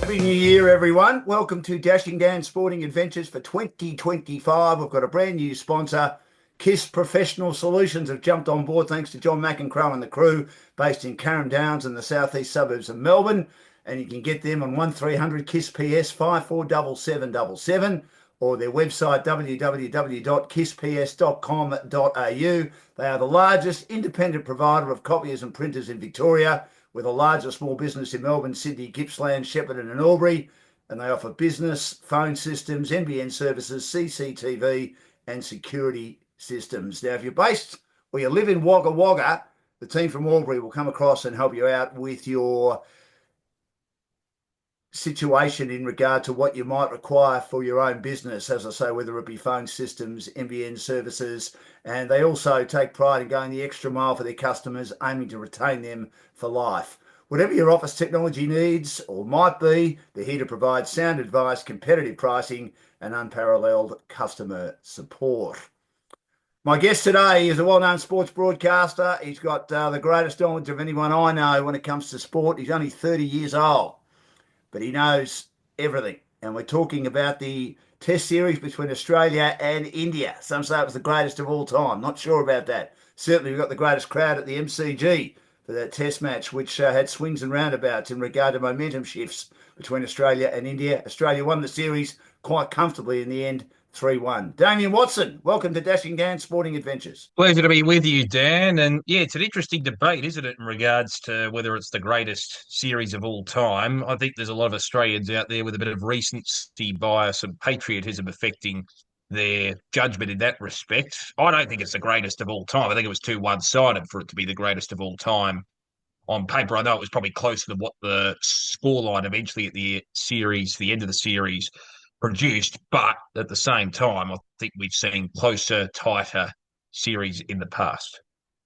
Happy New Year, everyone. Welcome to Dashing Down Sporting Adventures for 2025. We've got a brand new sponsor. KISS Professional Solutions have jumped on board thanks to John McEncrow and the crew based in Carrum Downs in the southeast suburbs of Melbourne. And you can get them on 1300 KISS PS 547777 or their website www.kissps.com.au. They are the largest independent provider of copiers and printers in Victoria, with a larger small business in Melbourne, Sydney, Gippsland, Shepparton and Albury. And they offer business, phone systems, NBN services, CCTV and security systems. Now, if you're based or you live in Wagga Wagga, the team from Albury will come across and help you out with your situation in regard to what you might require for your own business, as I say, whether it be phone systems, NBN services, and they also take pride in going the extra mile for their customers, aiming to retain them for life. Whatever your office technology needs or might be, they're here to provide sound advice, competitive pricing, and unparalleled customer support. My guest today is a well-known sports broadcaster. He's got the greatest knowledge of anyone I know when it comes to sport. He's only 30 years old, but he knows everything. And we're talking about the Test series between Australia and India. Some say it was the greatest of all time. Not sure about that. Certainly we've got the greatest crowd at the MCG for that Test match, which had swings and roundabouts in regard to momentum shifts between Australia and India. Australia won the series quite comfortably in the end, 3-1. Damian Watson, welcome to Dashing Down Sporting Adventures. Pleasure to be with you, Dan. And yeah, it's an interesting debate, isn't it, in regards to whether it's the greatest series of all time. I think there's a lot of Australians out there with a bit of recency bias and patriotism affecting their judgment in that respect. I don't think it's the greatest of all time. I think it was too one-sided for it to be the greatest of all time on paper. I know it was probably closer to what the scoreline eventually at the end of the series produced, but at the same time, I think we've seen closer, tighter series in the past.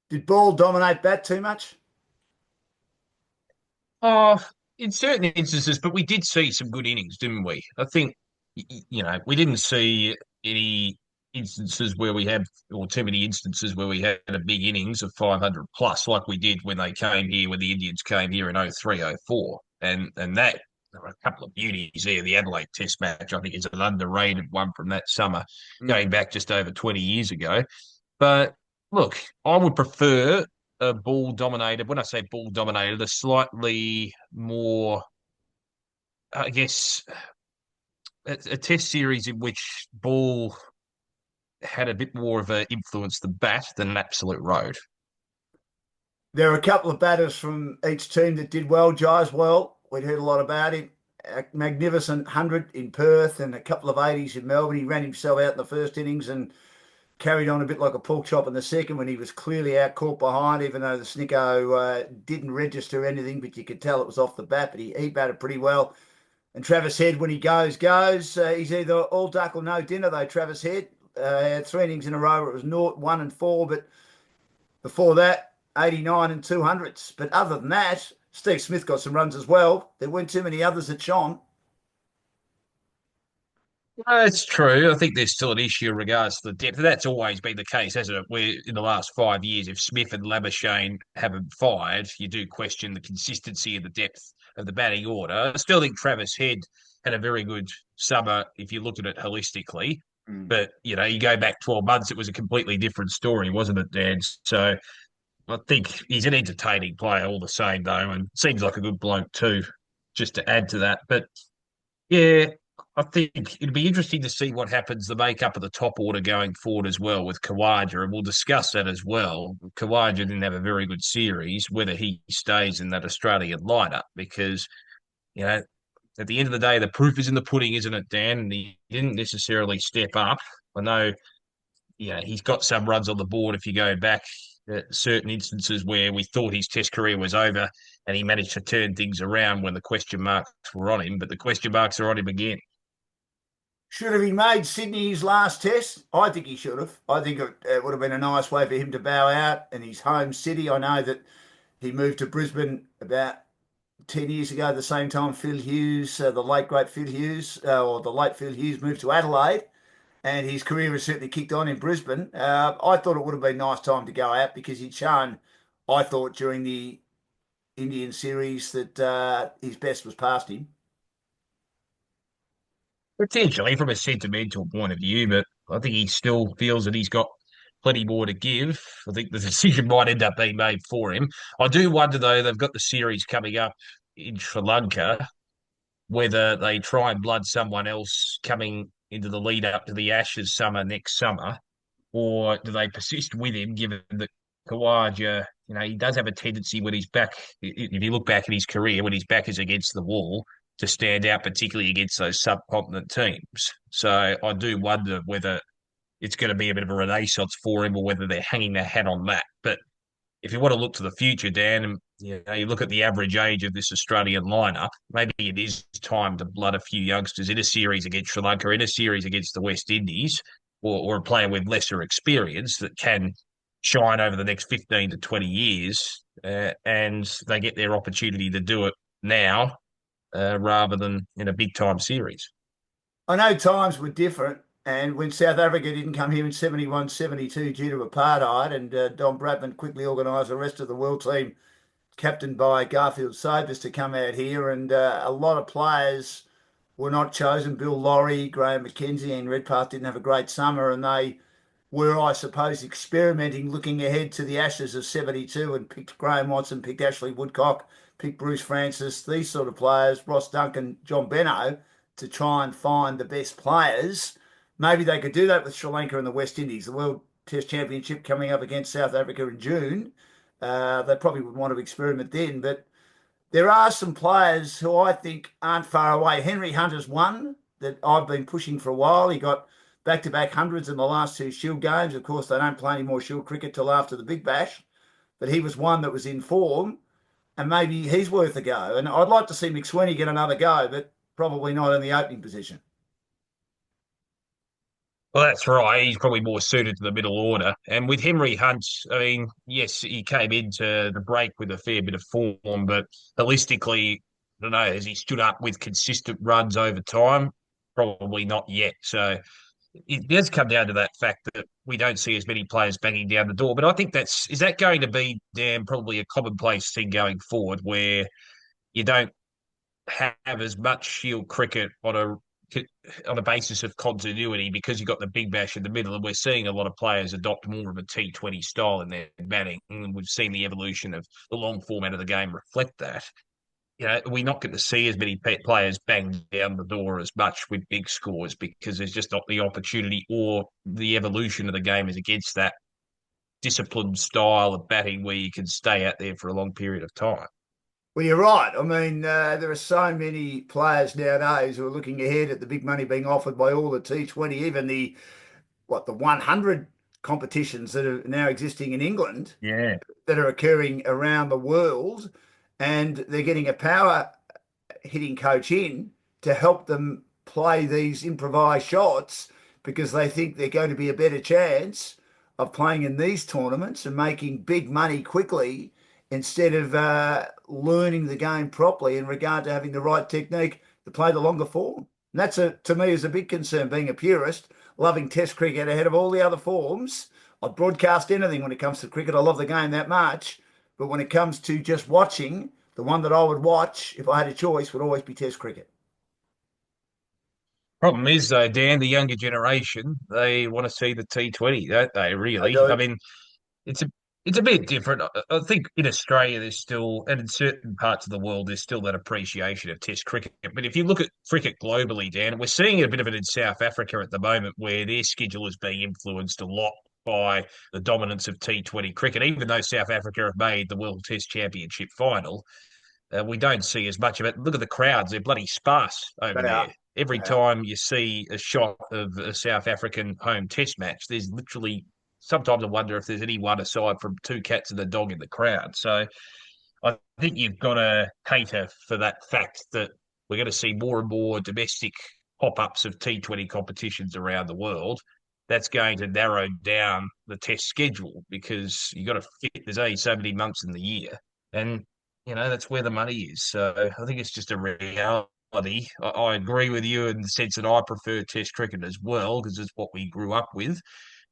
Did ball dominate bat too much? Oh, in certain instances, but we did see some good innings, didn't we? I think, we didn't see any instances where we had, or too many instances where we had a big innings of 500 plus, like we did when they came here, when the Indians came here in 03, 04. And that, there were a couple of beauties there. The Adelaide Test match, I think, is an underrated one from that summer, going back just over 20 years ago. But look, I would prefer a ball dominated. When I say ball dominated, a slightly more, I guess, a Test series in which ball had a bit more of an influence the bat than an absolute road. There are a couple of batters from each team that did well. Jai's well. We'd heard a lot about him. A magnificent 100 in Perth and a couple of 80s in Melbourne. He ran himself out in the first innings and carried on a bit like a pork chop in the second when he was clearly out caught behind, even though the Snicko didn't register anything, but you could tell it was off the bat, but he batted pretty well. And Travis Head, when he goes. He's either all duck or no dinner, though, Travis Head. Had 3 innings in a row where it was 0, 1 and 4, but before that, 89 and 200s. But other than that, Steve Smith got some runs as well. There weren't too many others that shone. It's true. I think there's still an issue in regards to the depth. That's always been the case, hasn't it? Where in the last 5 years, if Smith and Labuschagne haven't fired, you do question the consistency of the depth of the batting order. I still think Travis Head had a very good summer if you looked at it holistically. But, you go back 12 months, it was a completely different story, wasn't it, Dan? So I think he's an entertaining player all the same, though, and seems like a good bloke too, just to add to that. But, yeah, I think it'd be interesting to see what happens, the makeup of the top order going forward as well with Khawaja, and we'll discuss that as well. Khawaja didn't have a very good series, whether he stays in that Australian lineup, because, at the end of the day, the proof is in the pudding, isn't it, Dan? And he didn't necessarily step up. I know, he's got some runs on the board if you go back at certain instances where we thought his Test career was over and he managed to turn things around when the question marks were on him, but the question marks are on him again. Should have he made Sydney his last Test? I think he should have. I think it would have been a nice way for him to bow out in his home city. I know that he moved to Brisbane about 10 years ago, the same time Phil Hughes, the late great Phil Hughes, or the late Phil Hughes moved to Adelaide, and his career has certainly kicked on in Brisbane. I thought it would have been a nice time to go out because he'd shown, I thought, during the Indian series that his best was past him. Potentially from a sentimental point of view, but I think he still feels that he's got plenty more to give. I think the decision might end up being made for him. I do wonder, though, they've got the series coming up in Sri Lanka, whether they try and blood someone else coming into the lead up to the Ashes summer next summer, or do they persist with him, given that Kawaja, he does have a tendency when he's back, if you look back at his career, when his back is against the wall, to stand out, particularly against those subcontinent teams. So I do wonder whether it's going to be a bit of a renaissance for him or whether they're hanging their hat on that. But if you want to look to the future, Dan, and you look at the average age of this Australian lineup, maybe it is time to blood a few youngsters in a series against Sri Lanka, in a series against the West Indies, or a player with lesser experience that can shine over the next 15 to 20 years, and they get their opportunity to do it now rather than in a big time series. I know times were different, and when South Africa didn't come here in 71, 72 due to apartheid, and Don Bradman quickly organised the rest of the world team, captained by Garfield Sobers, to come out here, and a lot of players were not chosen. Bill Laurie, Graham McKenzie, and Redpath didn't have a great summer, and they were, I suppose, experimenting, looking ahead to the Ashes of 72, and picked Graham Watson, picked Ashley Woodcock, picked Bruce Francis, these sort of players, Ross Duncan, John Benno, to try and find the best players. Maybe they could do that with Sri Lanka and the West Indies. The World Test Championship coming up against South Africa in June. They probably would want to experiment then, but there are some players who I think aren't far away. Henry Hunter's one that I've been pushing for a while. He got back-to-back hundreds in the last two Shield games. Of course, they don't play any more Shield cricket till after the Big Bash, but he was one that was in form, and maybe he's worth a go. And I'd like to see McSweeney get another go, but probably not in the opening position. Well, that's right. He's probably more suited to the middle order. And with Henry Hunt, I mean, yes, he came into the break with a fair bit of form, but holistically, I don't know, has he stood up with consistent runs over time? Probably not yet. So it does come down to that fact that we don't see as many players banging down the door. But I think is that going to be, Dan, probably a commonplace thing going forward where you don't have as much Shield cricket on a basis of continuity because you've got the Big Bash in the middle, and we're seeing a lot of players adopt more of a T20 style in their batting, and we've seen the evolution of the long format of the game reflect that. We're not going to see as many players bang down the door as much with big scores because there's just not the opportunity, or the evolution of the game is against that disciplined style of batting where you can stay out there for a long period of time. Well, you're right. I mean, there are so many players nowadays who are looking ahead at the big money being offered by all the T20, even the 100 competitions that are now existing in England, Yeah. that are occurring around the world, and they're getting a power hitting coach in to help them play these improvised shots because they think they're going to be a better chance of playing in these tournaments and making big money quickly instead of learning the game properly in regard to having the right technique to play the longer form. And that's, to me, is a big concern, being a purist, loving Test cricket ahead of all the other forms. I'd broadcast anything when it comes to cricket. I love the game that much. But when it comes to just watching, the one that I would watch if I had a choice would always be Test cricket. Problem is, though, Dan, the younger generation, they want to see the T20, don't they, I really? I do. mean, it's a it's a bit different. I think in Australia, there's still, and in certain parts of the world, there's still that appreciation of Test cricket. But if you look at cricket globally, Dan, we're seeing a bit of it in South Africa at the moment, where their schedule is being influenced a lot by the dominance of T20 cricket. Even though South Africa have made the World Test Championship final, we don't see as much of it. Look at the crowds; they're bloody sparse over They there. are. Every They are. time you see a shot of a South African home Test match, there's literally sometimes I wonder if there's anyone aside from two cats and a dog in the crowd. So I think you've got to cater for that fact that we're going to see more and more domestic pop-ups of T20 competitions around the world. That's going to narrow down the test schedule because you've got to fit, there's only so many months in the year. And, that's where the money is. So I think it's just a reality. I agree with you in the sense that I prefer test cricket as well because it's what we grew up with.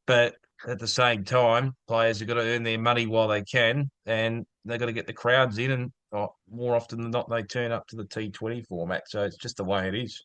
But at the same time, players have got to earn their money while they can, and they've got to get the crowds in. And more often than not, they turn up to the T20 format. So it's just the way it is.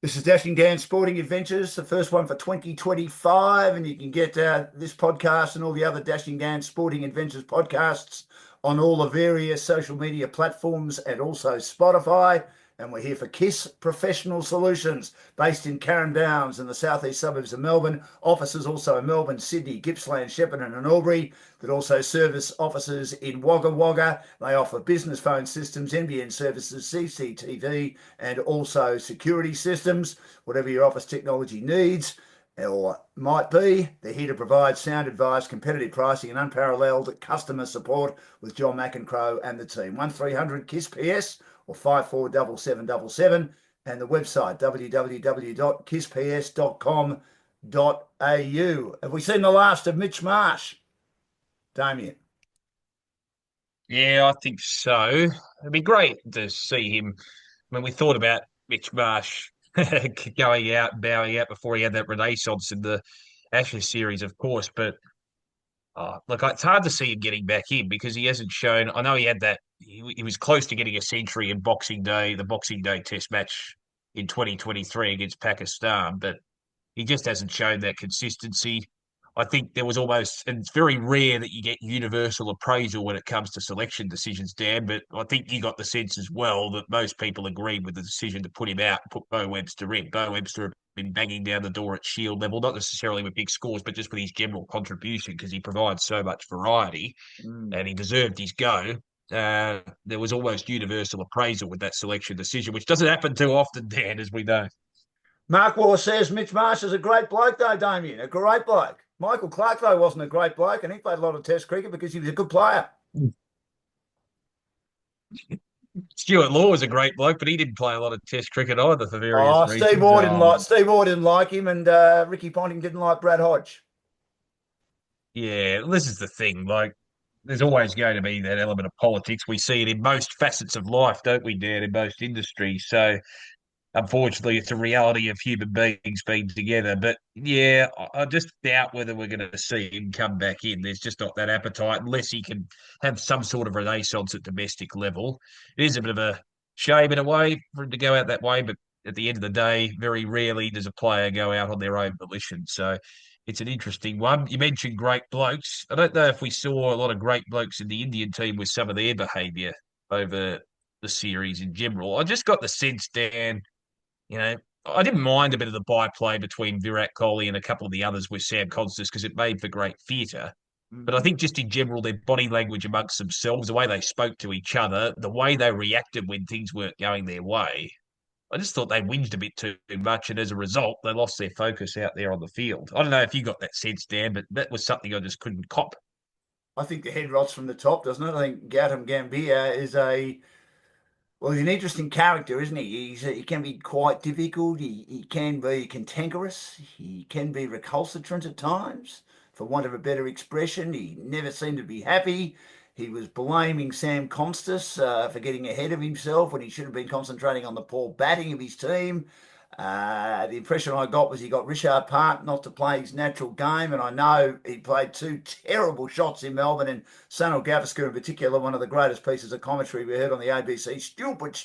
This is Dashing Dan Sporting Adventures, the first one for 2025, and you can get this podcast and all the other Dashing Dan Sporting Adventures podcasts on all the various social media platforms and also Spotify. And we're here for KISS Professional Solutions, based in Carrum Downs in the southeast suburbs of Melbourne. Offices also in Melbourne, Sydney, Gippsland, Shepparton and Albury, that also service offices in Wagga Wagga. They offer business phone systems, NBN services, CCTV, and also security systems. Whatever your office technology needs or might be, they're here to provide sound advice, competitive pricing and unparalleled customer support with John McEncrow and the team. 1300 KISS PS or 547777, and the website www.kissps.com.au. Have we seen the last of Mitch Marsh, Damian? Yeah, I think so. It'd be great to see him. When we thought about Mitch Marsh going out, bowing out before he had that renaissance in the Ashes series, of course. But look, it's hard to see him getting back in because he hasn't shown. I know he had that. He was close to getting a century in Boxing Day, the Boxing Day Test match in 2023 against Pakistan, but he just hasn't shown that consistency. I think there was almost, and it's very rare that you get universal appraisal when it comes to selection decisions, Dan, but I think you got the sense as well that most people agreed with the decision to put him out and put Bo Webster in. Bo Webster had been banging down the door at Shield level, not necessarily with big scores, but just with his general contribution because he provides so much variety and he deserved his go. There was almost universal appraisal with that selection decision, which doesn't happen too often, Dan, as we know. Mark Waugh says Mitch Marsh is a great bloke, though, Damien. A great bloke. Michael Clarke, though, wasn't a great bloke, and he played a lot of Test cricket because he was a good player. Stuart Law was a great bloke, but he didn't play a lot of Test cricket either for various reasons. Steve Waugh didn't like him, and Ricky Ponting didn't like Brad Hodge. Yeah, this is the thing. Like, there's always going to be that element of politics. We see it in most facets of life, don't we, Dan, in most industries. So unfortunately, it's a reality of human beings being together. But yeah, I just doubt whether we're going to see him come back in. There's just not that appetite unless he can have some sort of renaissance at domestic level. It is a bit of a shame in a way for him to go out that way, but at the end of the day, very rarely does a player go out on their own volition. So it's an interesting one. You mentioned great blokes. I don't know if we saw a lot of great blokes in the Indian team with some of their behaviour over the series in general. I just got the sense, Dan, you know, I didn't mind a bit of the byplay between Virat Kohli and a couple of the others with Sam Constant because it made for great theatre. But I think just in general, their body language amongst themselves, the way they spoke to each other, the way they reacted when things weren't going their way, I just thought they whinged a bit too much. And as a result, they lost their focus out there on the field. I don't know if you got that sense, Dan, but that was something I just couldn't cop. I think the head rots from the top, doesn't it? I think Gautam Gambhir is he's an interesting character, isn't he? He can be quite difficult. He can be cantankerous. He can be recalcitrant at times, for want of a better expression. He never seemed to be happy. He was blaming Sam Constas for getting ahead of himself when he should have been concentrating on the poor batting of his team. The impression I got was he got Richard Park not to play his natural game, and I know he played two terrible shots in Melbourne, and Sunil Gavaskar in particular, one of the greatest pieces of commentary we heard on the ABC, stupid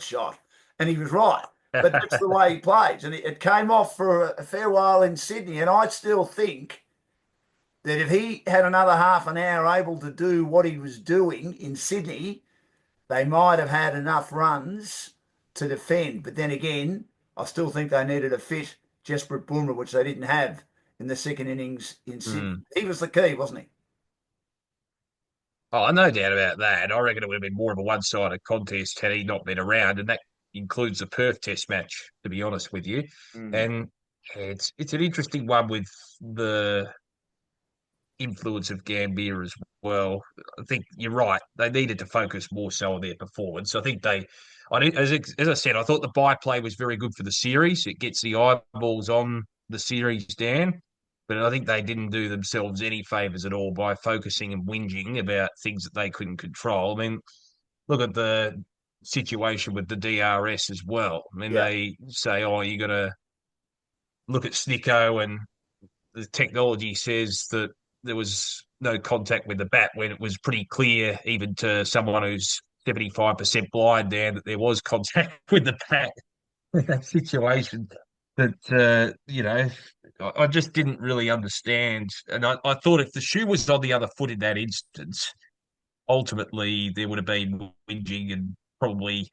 shot, and he was right. But that's the way he plays, and it came off for a fair while in Sydney, and I still think that if he had another half an hour able to do what he was doing in Sydney, they might have had enough runs to defend. But then again, I still think they needed a fit Jasprit Bumrah, which they didn't have in the second innings in Sydney. He was the key, wasn't he? Oh, no doubt about that. I reckon it would have been more of a one-sided contest had he not been around, and that includes the Perth Test match, to be honest with you. And it's an interesting one with the influence of Gambia as well. I think you're right. They needed to focus more so on their performance. I think as I said, I thought the byplay was very good for the series. It gets the eyeballs on the series, Dan. But I think they didn't do themselves any favours at all by focusing and whinging about things that they couldn't control. I mean, look at the situation with the DRS as well. I mean, they say, oh, you got to look at Snicko, and the technology says that there was no contact with the bat when it was pretty clear, even to someone who's 75% blind, Dan, that there was contact with the bat. that situation that I just didn't really understand. And I thought if the shoe was on the other foot in that instance, ultimately there would have been whinging and probably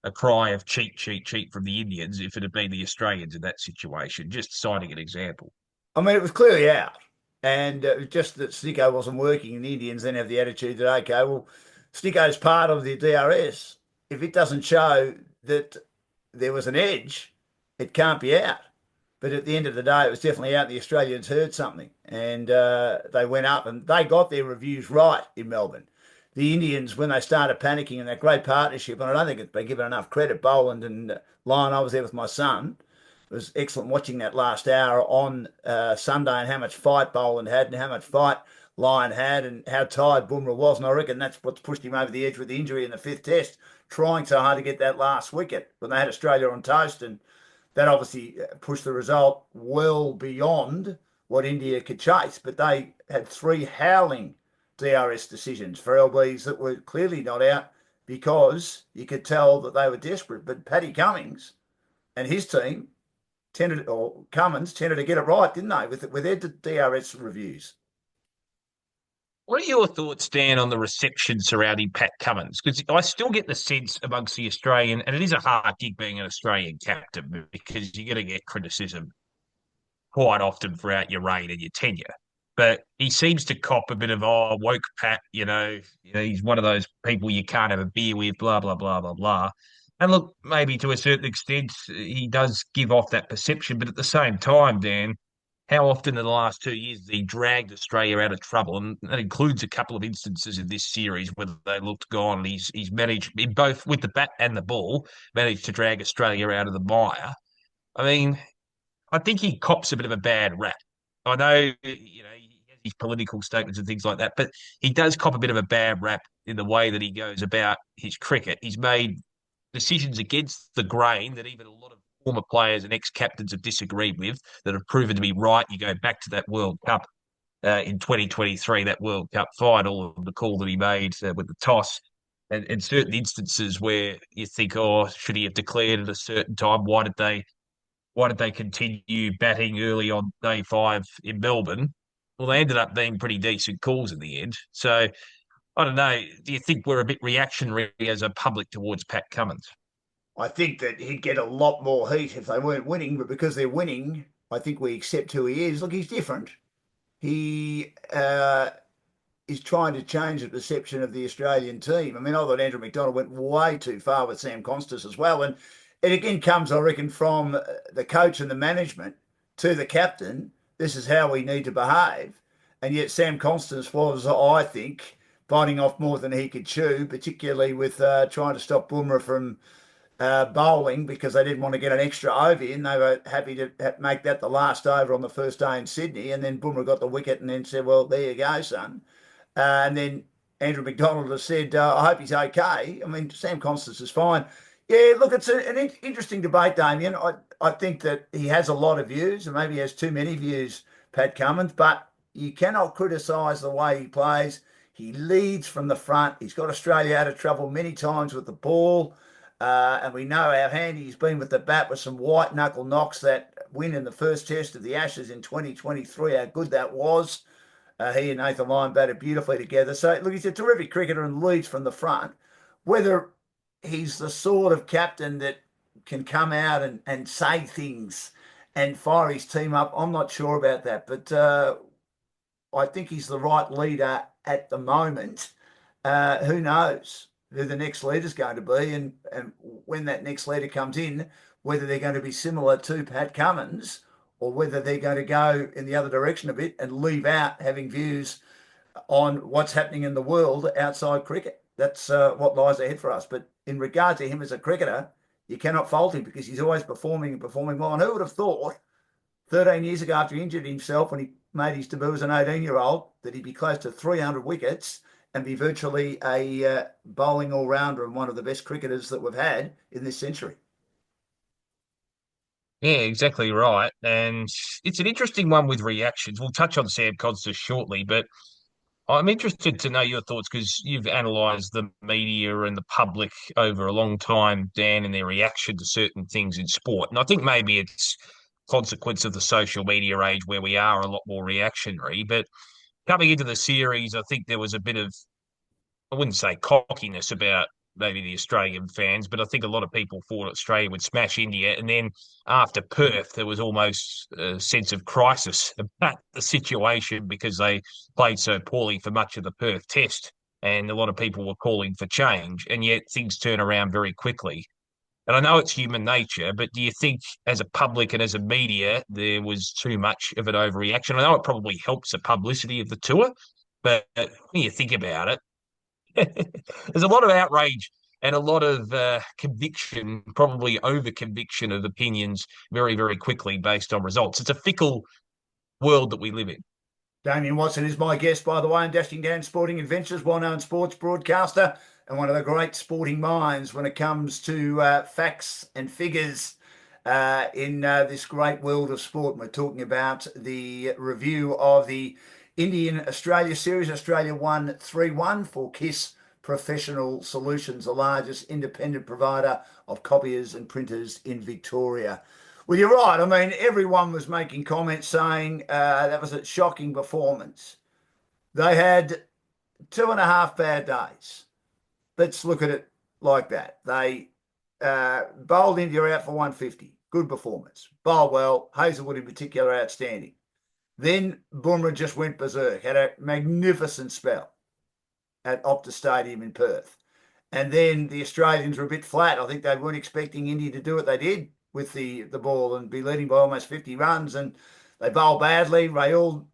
a cry of cheat, cheat, cheat from the Indians if it had been the Australians in that situation. Just citing an example. I mean, it was clearly out, and it was just that Snicko wasn't working, and the Indians then have the attitude that okay, well, Snicko's part of the DRS. If it doesn't show that there was an edge, it can't be out. But at the end of the day, it was definitely out. The Australians heard something, and they went up and they got their reviews right in Melbourne. The Indians, when they started panicking in that great partnership, and I don't think it's been given enough credit, Boland and Lyon, I was there with my son. It was excellent watching that last hour on Sunday and how much fight Boland had and how much fight Lyon had and how tired Bumrah was. And I reckon that's what's pushed him over the edge with the injury in the fifth test, trying so hard to get that last wicket when they had Australia on toast. And that obviously pushed the result well beyond what India could chase. But they had three howling DRS decisions for LBs that were clearly not out because you could tell that they were desperate. But Paddy Cummins and his team tended, or Cummins tended to get it right, didn't they, with their DRS reviews? What are your thoughts, Dan, on the reception surrounding Pat Cummins? Because I still get the sense amongst the Australian, and it is a hard gig being an Australian captain because you're going to get criticism quite often throughout your reign and your tenure. But he seems to cop a bit of woke Pat, he's one of those people you can't have a beer with, blah blah blah blah blah. And look, maybe to a certain extent he does give off that perception, but at the same time, Dan, how often in the last 2 years has he dragged Australia out of trouble? And that includes a couple of instances in this series where they looked gone. And he's managed in both with the bat and the ball, managed to drag Australia out of the mire. I mean, I think he cops a bit of a bad rap. I know, he has his political statements and things like that, but he does cop a bit of a bad rap in the way that he goes about his cricket. He's made decisions against the grain that even a lot of former players and ex-captains have disagreed with that have proven to be right. You go back to that World Cup in 2023, that World Cup final, the call that he made with the toss, and certain instances where you think, oh, should he have declared at a certain time? Why did they continue batting early on day 5 in Melbourne? Well, they ended up being pretty decent calls in the end. So I don't know. Do you think we're a bit reactionary as a public towards Pat Cummins? I think that he'd get a lot more heat if they weren't winning, but because they're winning, I think we accept who he is. Look, he's different. He is trying to change the perception of the Australian team. I mean, I thought Andrew McDonald went way too far with Sam Constas as well. And it again comes, I reckon, from the coach and the management to the captain. This is how we need to behave. And yet Sam Constas was, I think, biting off more than he could chew, particularly with trying to stop Bumrah from bowling because they didn't want to get an extra over in. They were happy to make that the last over on the first day in Sydney. And then Bumrah got the wicket and then said, well, there you go, son. And then Andrew McDonald has said, I hope he's okay. I mean, Sam Constas is fine. Yeah, look, it's an interesting debate, Damien. I think that he has a lot of views and maybe he has too many views, Pat Cummins, but you cannot criticise the way he plays. He leads from the front. He's got Australia out of trouble many times with the ball. And we know how handy he's been with the bat with some white knuckle knocks. That win in the first test of the Ashes in 2023, how good that was. He and Nathan Lyon batted beautifully together. So, look, he's a terrific cricketer and leads from the front. Whether he's the sort of captain that can come out and say things and fire his team up, I'm not sure about that. But I think he's the right leader at the moment. Who knows who the next leader's going to be and when that next leader comes in, whether they're going to be similar to Pat Cummins or whether they're going to go in the other direction a bit and leave out having views on what's happening in the world outside cricket. That's what lies ahead for us. But in regard to him as a cricketer, you cannot fault him because he's always performing and performing well. And who would have thought 13 years ago after he injured himself when he made his debut as an 18-year-old that he'd be close to 300 wickets and be virtually a bowling all-rounder and one of the best cricketers that we've had in this century. Yeah, exactly right. And it's an interesting one with reactions. We'll touch on Sam Constant shortly, but I'm interested to know your thoughts because you've analysed the media and the public over a long time, Dan, and their reaction to certain things in sport. And I think maybe it's consequence of the social media age where we are a lot more reactionary. But coming into the series, I think there was a bit of, I wouldn't say cockiness about maybe the Australian fans, but I think a lot of people thought Australia would smash India. And then after Perth, there was almost a sense of crisis about the situation because they played so poorly for much of the Perth test. And a lot of people were calling for change. And yet things turn around very quickly. And I know it's human nature, but do you think as a public and as a media, there was too much of an overreaction? I know it probably helps the publicity of the tour, but when you think about it, there's a lot of outrage and a lot of conviction, probably over conviction of opinions very, very quickly based on results. It's a fickle world that we live in. Damian Watson is my guest, by the way, in Dashing Down Sporting Adventures, well-known sports broadcaster and one of the great sporting minds when it comes to facts and figures in this great world of sport. And we're talking about the review of the Indian Australia Series. Australia won 3-1 for KISS Professional Solutions, the largest independent provider of copiers and printers in Victoria. Well, you're right. I mean, everyone was making comments saying that was a shocking performance. They had 2.5 bad days. Let's look at it like that. They bowled India out for 150. Good performance. Bowled well. Hazelwood in particular, outstanding. Then Bumrah just went berserk. Had a magnificent spell at Optus Stadium in Perth. And then the Australians were a bit flat. I think they weren't expecting India to do what they did with the ball and be leading by almost 50 runs. And they bowled badly. Rahul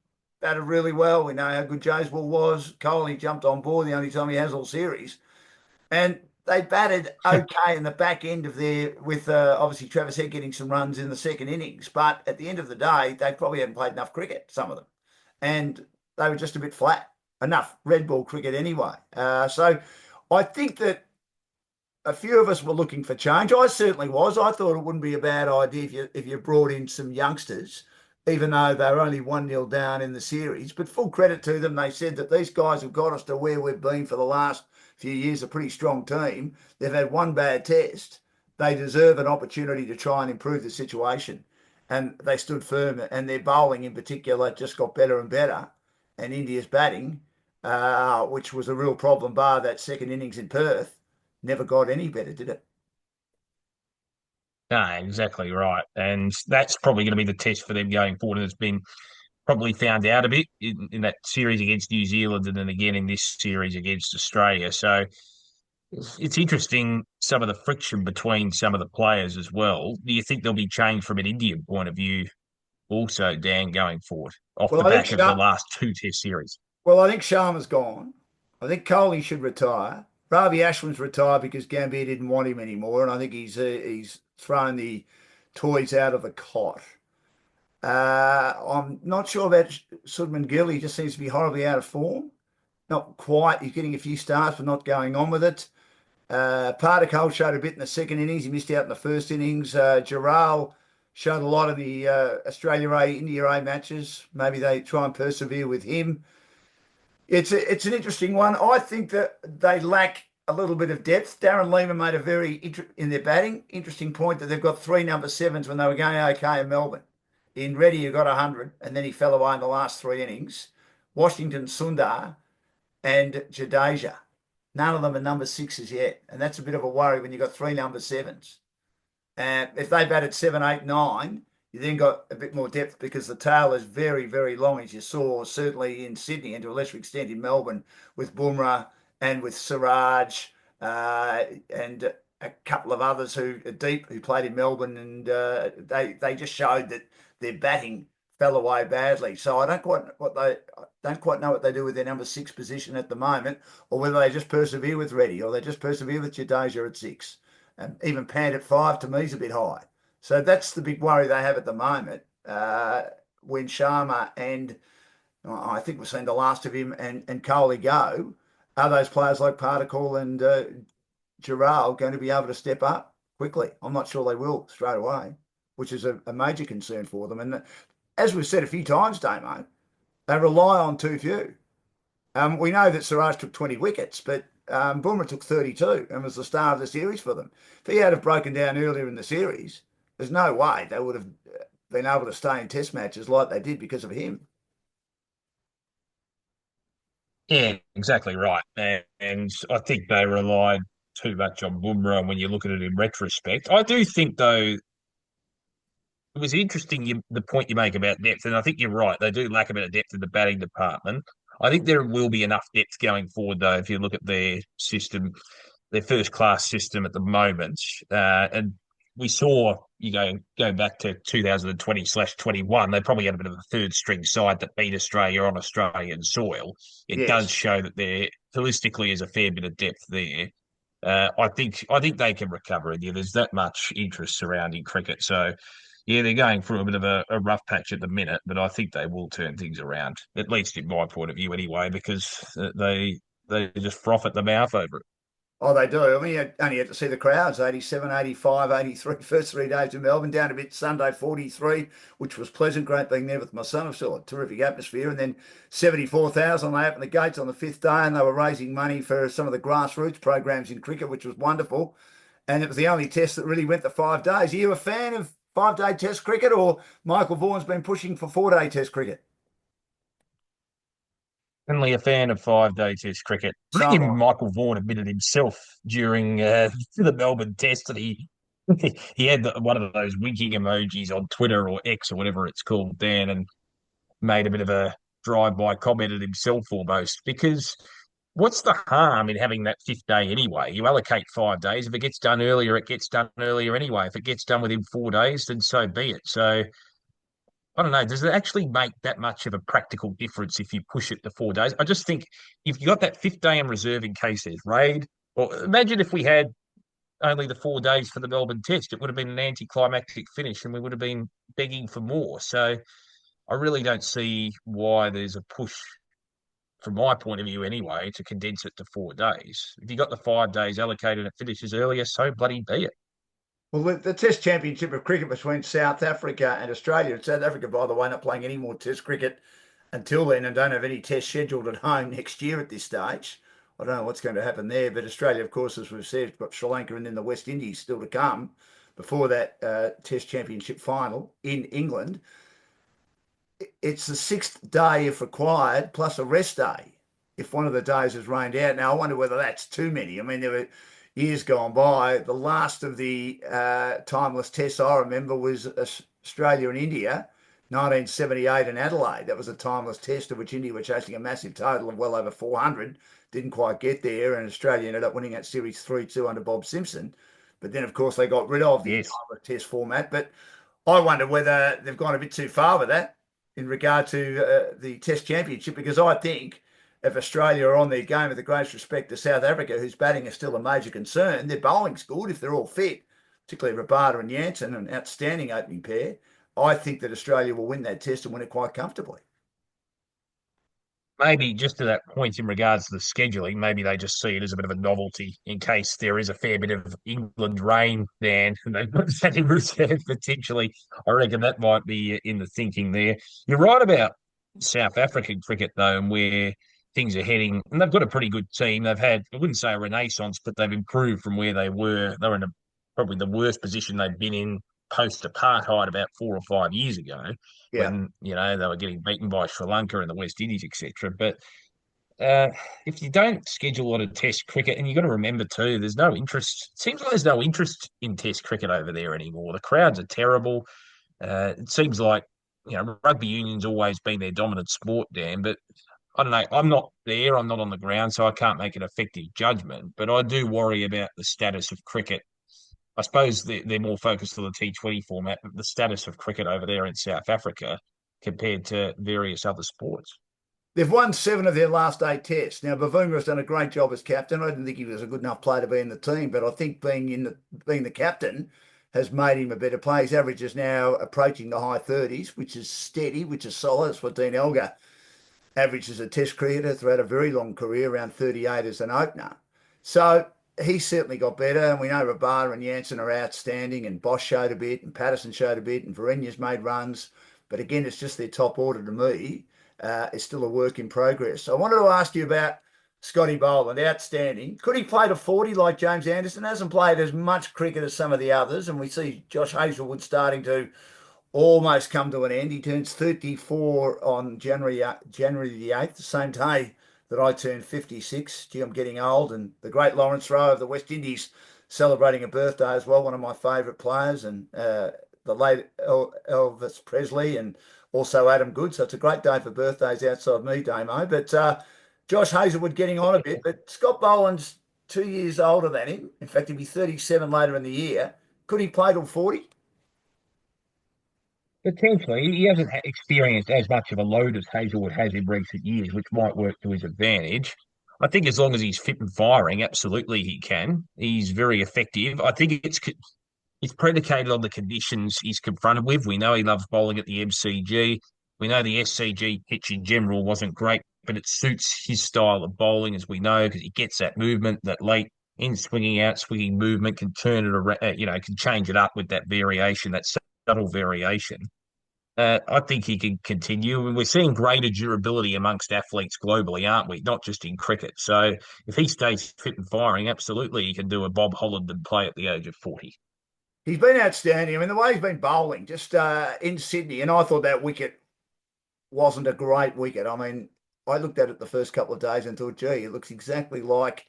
batted really well. We know how good Joswell was. Kohli jumped on board the only time he has all series. And they batted okay in the back end of their, with obviously Travis Head getting some runs in the second innings. But at the end of the day, they probably hadn't played enough cricket, some of them. And they were just a bit flat. Enough red ball cricket anyway. So I think that a few of us were looking for change. I certainly was. I thought it wouldn't be a bad idea if you brought in some youngsters, even though they were only 1-0 down in the series. But full credit to them. They said that these guys have got us to where we've been for the last few years, a pretty strong team. They've had one bad test. They deserve an opportunity to try and improve the situation. And they stood firm, and their bowling in particular just got better and better. And India's batting, which was a real problem, bar that second innings in Perth, never got any better, did it? No, exactly right. And that's probably going to be the test for them going forward. And it's been probably found out a bit in that series against New Zealand and then again in this series against Australia. So it's interesting some of the friction between some of the players as well. Do you think there'll be change from an Indian point of view also, Dan, going forward off the Well, I think back of the last two test series? I think Sharma's gone. I think Kohli should retire. Ravi Ashwin's retired because Gambia didn't want him anymore, and I think he's thrown the toys out of the cot. I'm not sure about Sudman Gill. He just seems to be horribly out of form. Not quite. He's getting a few starts, but not going on with it. Particle showed a bit in the second innings. He missed out in the first innings. Giral showed a lot of the Australia A, India A matches. Maybe they try and persevere with him. It's an interesting one. I think that they lack a little bit of depth. Darren Lehman made a very in their batting interesting point that they've got 3 number 7s when they were going okay in Melbourne. In Reddy, you got 100, and then he fell away in the last 3 innings. Washington, Sundar, and Jadeja. None of them are number 6s yet, and that's a bit of a worry when you've got 3 number 7s. And if they batted 7, 8, 9, you then got a bit more depth because the tail is very, very long, as you saw certainly in Sydney and to a lesser extent in Melbourne with Bumrah and with Siraj and a couple of others who are deep who played in Melbourne, and they just showed that their batting fell away badly. So I don't quite know what they do with their number 6 position at the moment, or whether they just persevere with Reddy or they just persevere with Jadeja at 6. And even Pant at 5 to me is a bit high. So that's the big worry they have at the moment. When Sharma and I think we've seen the last of him and Kohli go, are those players like Particle and Giral going to be able to step up quickly? I'm not sure they will straight away, which is a major concern for them. And as we've said a few times, Damo, they rely on too few. We know that Siraj took 20 wickets, but Bumrah took 32 and was the star of the series for them. If he had have broken down earlier in the series, there's no way they would have been able to stay in test matches like they did because of him. Yeah, exactly right. And I think they relied too much on Bumrah when you look at it in retrospect. I do think, though, it was interesting the point you make about depth, and I think you're right. They do lack a bit of depth in the batting department. I think there will be enough depth going forward, though, if you look at their system, their first class system at the moment. And we saw, go back to 2020/21, they probably had a bit of a third string side that beat Australia on Australian soil. It does Yes. show that there holistically is a fair bit of depth there. I think they can recover in. There's that much interest surrounding cricket, so yeah, they're going through a bit of a rough patch at the minute, but I think they will turn things around, at least in my point of view, anyway, because they just froth at the mouth over it. Oh, they do. I mean, you only had to see the crowds, 87, 85, 83, first 3 days in Melbourne, down a bit Sunday, 43, which was pleasant. Great being there with my son. I saw a terrific atmosphere. And then 74,000, they opened the gates on the fifth day and they were raising money for some of the grassroots programs in cricket, which was wonderful. And it was the only test that really went the 5 days. Are you a fan of 5 day test cricket, or Michael Vaughan's been pushing for 4 day test cricket? Definitely a fan of 5 day Test cricket. I So think am even I. Michael Vaughan admitted himself during the Melbourne Test that he had one of those winking emojis on Twitter or X or whatever it's called, Dan, and made a bit of a drive-by comment at himself almost. Because what's the harm in having that fifth day anyway? You allocate 5 days. If it gets done earlier, it gets done earlier anyway. If it gets done within 4 days, then so be it. So I don't know. Does it actually make that much of a practical difference if you push it to 4 days? I just think if you got that fifth day in reserve in case there's raid, or imagine if we had only the 4 days for the Melbourne Test, it would have been an anticlimactic finish and we would have been begging for more. So I really don't see why there's a push, from my point of view anyway, to condense it to 4 days. If you got the 5 days allocated and it finishes earlier, so bloody be it. Well, the Test Championship of cricket between South Africa and Australia. And South Africa, by the way, not playing any more Test cricket until then and don't have any Tests scheduled at home next year at this stage. I don't know what's going to happen there, but Australia, of course, as we've said, got Sri Lanka and then the West Indies still to come before that Test Championship final in England. It's the sixth day if required, plus a rest day if one of the days is rained out. Now, I wonder whether that's too many. I mean, there were years gone by. The last of the timeless tests I remember was Australia and India, 1978 in Adelaide. That was a timeless test of which India were chasing a massive total of well over 400. Didn't quite get there, and Australia ended up winning that series 3-2 under Bob Simpson. But then, of course, they got rid of the Yes. timeless test format. But I wonder whether they've gone a bit too far with that in regard to the Test Championship, because I think if Australia are on their game, with the greatest respect to South Africa, whose batting is still a major concern, their bowling's good if they're all fit, particularly Rabada and Jansen, an outstanding opening pair. I think that Australia will win that test and win it quite comfortably. Maybe just to that point in regards to the scheduling, maybe they just see it as a bit of a novelty in case there is a fair bit of England rain, then and they've got that in reserve potentially. I reckon that might be in the thinking there. You're right about South African cricket, though, and where things are heading. And they've got a pretty good team. They've had, I wouldn't say a renaissance, but they've improved from where they were. They were in probably the worst position they've been in post apartheid about 4 or 5 years ago Yeah. when they were getting beaten by Sri Lanka and the West Indies, etc. But uh, if you don't schedule a lot of Test cricket, and you've got to remember too, there's no interest. It seems like there's no interest in Test cricket over there anymore. The crowds are terrible. It seems like rugby union's always been their dominant sport, Dan. But I don't know. I'm not there. I'm not on the ground, so I can't make an effective judgment. But I do worry about the status of cricket. I suppose they're more focused on the T20 format, but the status of cricket over there in South Africa compared to various other sports. They've won 7 of their last 8 tests. Now, Bavunga has done a great job as captain. I didn't think he was a good enough player to be in the team, but I think being the captain has made him a better player. His average is now approaching the high 30s, which is steady, which is solid. That's what Dean Elgar average as a test cricketer throughout a very long career, around 38 as an opener. So he's certainly got better. And we know Rabada and Jansen are outstanding, and Bosch showed a bit, and Patterson showed a bit, and Varenya's made runs. But again, it's just their top order to me. is still a work in progress. So I wanted to ask you about Scotty Boland, outstanding. Could he play to 40 like James Anderson? Hasn't played as much cricket as some of the others, and we see Josh Hazlewood starting to almost come to an end. He turns 34 on January the 8th, the same day that I turned 56. Gee, I'm getting old. And the great Lawrence Rowe of the West Indies celebrating a birthday as well, one of my favourite players, and the late Elvis Presley and also Adam Good. So it's a great day for birthdays outside me, Damo. But Josh Hazlewood getting on a bit. But Scott Boland's 2 years older than him. In fact, he'll be 37 later in the year. Could he play till 40? Potentially, he hasn't experienced as much of a load as Hazelwood has in recent years, which might work to his advantage. I think as long as he's fit and firing, absolutely he can. He's very effective. I think it's predicated on the conditions he's confronted with. We know he loves bowling at the MCG. We know the SCG pitch in general wasn't great, but it suits his style of bowling, as we know, because he gets that movement, that late in swinging out, swinging movement, can turn it around, can change it up with that variation, that subtle variation. I think he can continue, and we're seeing greater durability amongst athletes globally, aren't we? Not just in cricket. So if he stays fit and firing, absolutely, he can do a Bob Holland and play at the age of 40. He's been outstanding. I mean, the way he's been bowling just in Sydney, and I thought that wicket wasn't a great wicket. I mean, I looked at it the first couple of days and thought, gee, it looks exactly like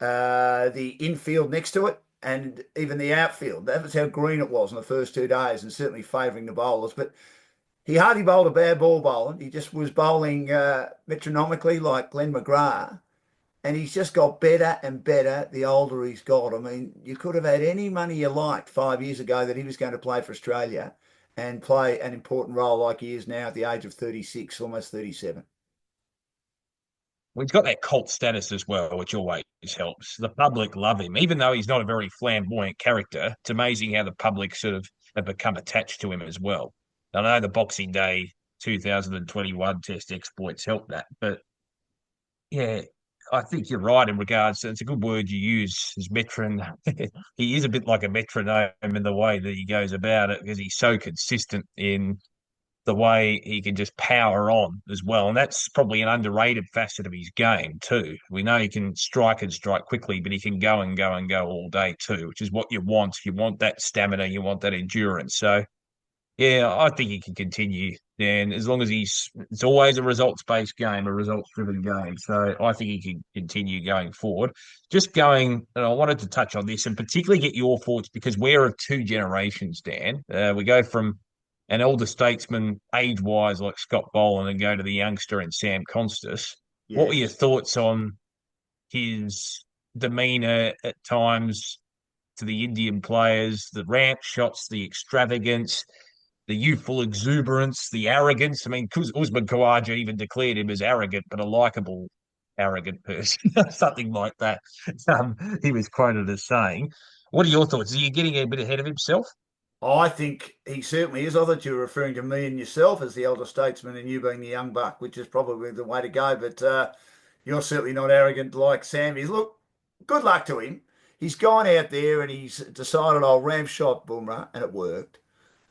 the infield next to it and even the outfield. That was how green it was in the first 2 days and certainly favouring the bowlers. But he hardly bowled a bad ball bowling. He just was bowling metronomically like Glenn McGrath. And he's just got better and better the older he's got. I mean, you could have had any money you liked 5 years ago that he was going to play for Australia and play an important role like he is now at the age of 36, almost 37. Well, he's got that cult status as well, which always helps. The public love him, even though he's not a very flamboyant character. It's amazing how the public sort of have become attached to him as well. I know the Boxing Day 2021 Test exploits helped that, but yeah, I think you're right in regards to it's a good word you use as metron. He is a bit like a metronome in the way that he goes about it because he's so consistent in the way he can just power on as well. And that's probably an underrated facet of his game too. We know he can strike and strike quickly, but he can go and go and go all day too, which is what you want. You want that stamina, you want that endurance. So yeah, I think he can continue. And as long as it's always a results-based game, a results-driven game. So I think he can continue going forward. Just going, and I wanted to touch on this and particularly get your thoughts because we're of two generations, Dan. We go from an elder statesman age-wise like Scott Boland and go to the youngster and Sam Constas. What were your Yes. thoughts on his demeanour at times to the Indian players, the ramp shots, the extravagance, the youthful exuberance, the arrogance? I mean, Usman Khawaja even declared him as arrogant, but a likable arrogant person, something like that. He was quoted as saying. What are your thoughts? Are you getting a bit ahead of himself? I think he certainly is. I thought you were referring to me and yourself as the elder statesman and you being the young buck, which is probably the way to go. But you're certainly not arrogant like Sam is. Look, good luck to him. He's gone out there and he's decided I'll ram shot Bumrah, and it worked.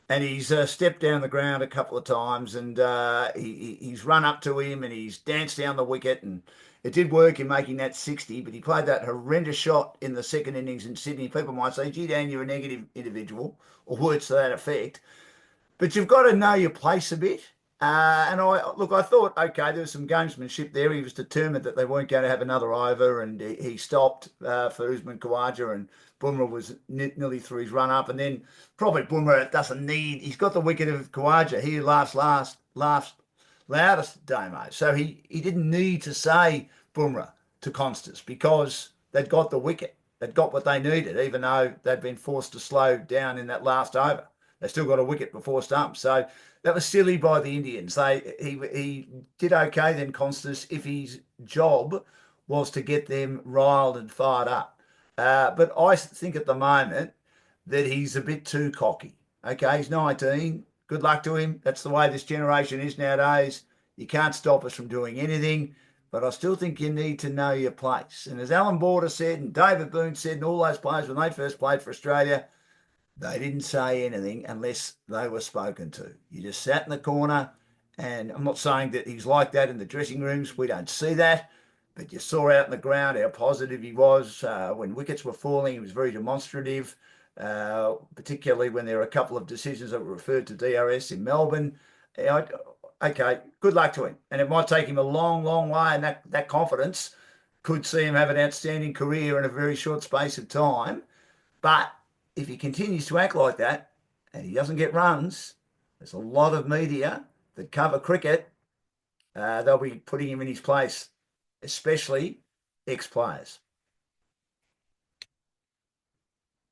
And he's stepped down the ground a couple of times, and he's run up to him and he's danced down the wicket, and it did work in making that 60. But he played that horrendous shot in the second innings in Sydney. People might say, "Gee, Dan, you're a negative individual," or words to that effect. But you've got to know your place a bit. And I thought, okay, there was some gamesmanship there. He was determined that they weren't going to have another over, and he stopped for Usman Khawaja, and Bumrah was nearly through his run up, and then probably Bumrah doesn't need. He's got the wicket of Khawaja. He laughs loudest, Damo. So he didn't need to say Bumrah to Constance because they'd got the wicket. They'd got what they needed, even though they'd been forced to slow down in that last over. They still got a wicket before stumps. So that was silly by the Indians. He did okay then, Constance, if his job was to get them riled and fired up. But I think at the moment that he's a bit too cocky. Okay, he's 19. Good luck to him. That's the way this generation is nowadays. You can't stop us from doing anything. But I still think you need to know your place. And as Alan Border said, and David Boone said, and all those players when they first played for Australia, they didn't say anything unless they were spoken to. You just sat in the corner And I'm not saying that he's like that in the dressing rooms. We don't see that. But you saw out in the ground how positive he was. When wickets were falling, he was very demonstrative, particularly when there were a couple of decisions that were referred to DRS in Melbourne. Okay, good luck to him. And it might take him a long, long way. And that confidence could see him have an outstanding career in a very short space of time. But if he continues to act like that and he doesn't get runs, there's a lot of media that cover cricket. They'll be putting him in his place, especially ex-players.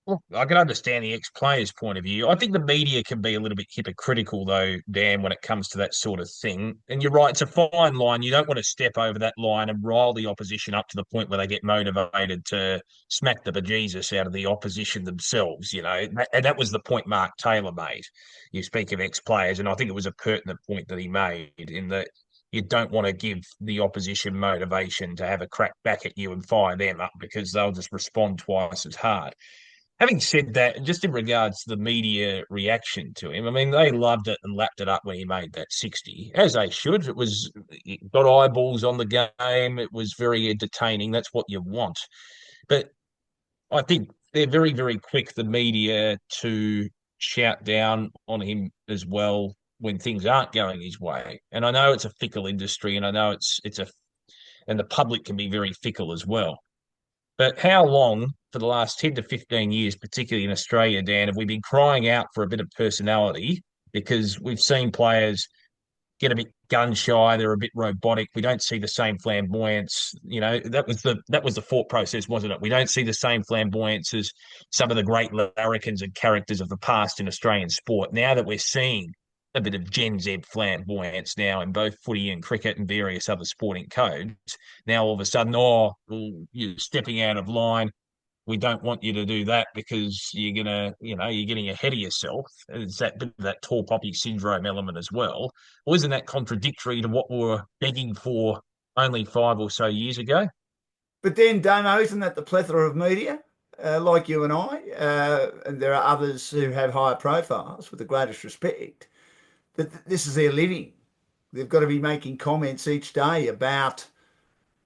Well, I can understand the ex-player's point of view. I think the media can be a little bit hypocritical, though, Dan, when it comes to that sort of thing. And you're right, it's a fine line. You don't want to step over that line and rile the opposition up to the point where they get motivated to smack the bejesus out of the opposition themselves, you know. And that was the point Mark Taylor made. You speak of ex-players, and I think it was a pertinent point that he made in that you don't want to give the opposition motivation to have a crack back at you and fire them up because they'll just respond twice as hard. Having said that, just in regards to the media reaction to him, I mean, they loved it and lapped it up when he made that 60, as they should. It got eyeballs on the game. It was very entertaining. That's what you want. But I think they're very, very quick, the media, to shout down on him as well when things aren't going his way. And I know it's a fickle industry, and I know and the public can be very fickle as well. But how long, for the last 10 to 15 years, particularly in Australia, Dan, have we been crying out for a bit of personality because we've seen players get a bit gun shy, they're a bit robotic. We don't see the same flamboyance. You know, that was the thought process, wasn't it? We don't see the same flamboyance as some of the great larrikins and characters of the past in Australian sport. Now that we're seeing a bit of Gen Z flamboyance now in both footy and cricket and various other sporting codes. Now all of a sudden, well, you're stepping out of line. We don't want you to do that because you're getting ahead of yourself. It's that bit of that tall poppy syndrome element as well. Well, isn't that contradictory to what we were begging for only 5 or so years ago? But then, Damo, isn't that the plethora of media, like you and I? And there are others who have higher profiles, with the greatest respect. But this is their living. They've got to be making comments each day about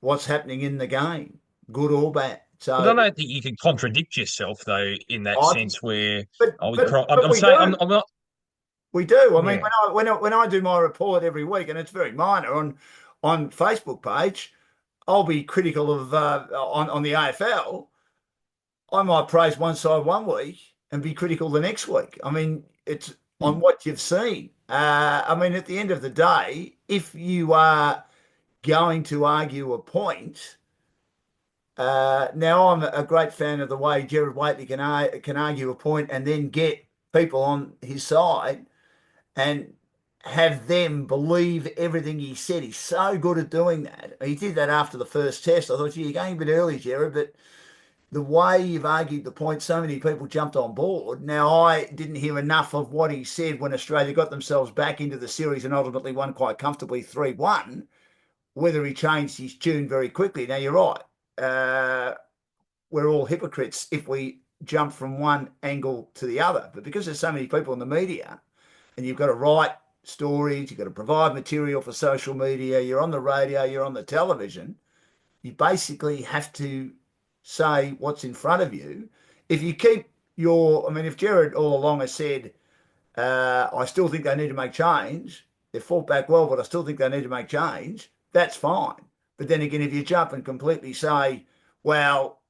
what's happening in the game, good or bad. But I So don't think you can contradict yourself though in that I, sense where but are we? but I'm, but I'm we saying do. I'm not. We do. I mean, Yeah. when I do my report every week, and it's very minor on Facebook page, I'll be critical of on the AFL. I might praise one side one week and be critical the next week. I mean, it's on what you've seen. I mean, at the end of the day, if you are going to argue a point, now I'm a great fan of the way Gerard Whateley can argue a point and then get people on his side and have them believe everything he said. He's so good at doing that. He did that after the first test. I thought, gee, you're going a bit early, Gerard, but the way you've argued the point, so many people jumped on board. Now, I didn't hear enough of what he said when Australia got themselves back into the series and ultimately won quite comfortably 3-1, whether he changed his tune very quickly. Now, you're right. We're all hypocrites if we jump from one angle to the other. But because there's so many people in the media and you've got to write stories, you've got to provide material for social media, you're on the radio, you're on the television, you basically have to say what's in front of you. If you keep I mean, if Gerard all along has said, I still think they need to make change, they've fought back well, but I still think they need to make change, that's fine. But then again, if you jump and completely say, well,